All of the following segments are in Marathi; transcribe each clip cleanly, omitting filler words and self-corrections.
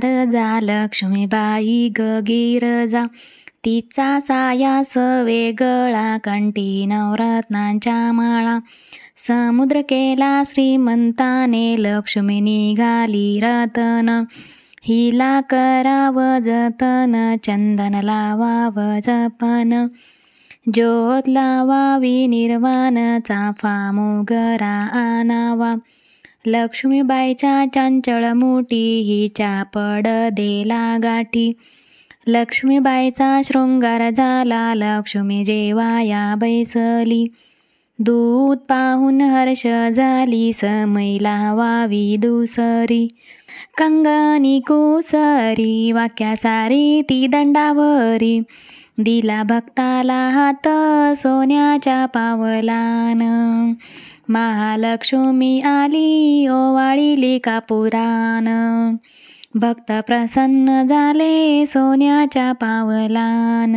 गिरजा लक्ष्मीबाई ग गिरजा, तिचा सायास वेगळा कंठी नवरत्नांच्या माळा. समुद्र केला श्रीमंताने लक्ष्मी निघाली रतन, हिला करावं जतन चंदन लावावं जपन. ज्योत लावावी निर्वाण चाफा मोगरा आणावा, लक्ष्मीबाईच्या चंचळ मुठी हिच्या पडदेला गाठी. लक्ष्मीबाईचा शृंगार झाला लक्ष्मी जेवाया बैसली, दूध पाहून हर्ष झाली समय लावावी दुसरी. कंगनी कुसरी वाक्यासारी ती दंडावरी, दिला भक्ताला हात सोन्याच्या पावलान. महालक्ष्मी आली ओवाळिली कापुरान, भक्त प्रसन्न झाले सोन्याच्या पावलान.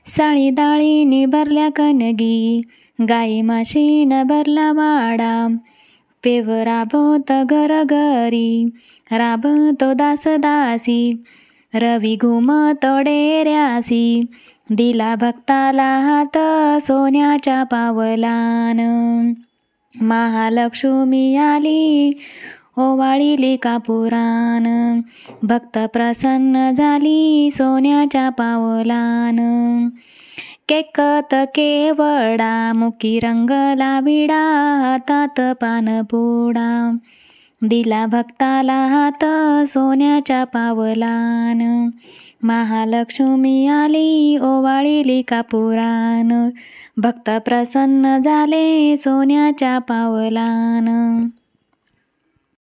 साळी दाळीनी भरल्या कणगी, गाई म्हशीन भरला वाडा. पेव राबवत घरोघरी, राबतो दास दासी. रवी घुमतो डेऱ्यासी, दिला भक्ताला हात सोन्याच्या पावलान. महालक्ष्मी आली ओवाळिली कापुरान, भक्त प्रसन्न झाली सोन्याच्या पावलान. केकत केवडा मुखी रंगला विडा, हातात पानपुडा. दिला भक्ताला हात सोन्याच्या पावलान. महालक्ष्मी आली ओवाळिली कापुरान, भक्त प्रसन्न झाले सोन्याच्या पावलान.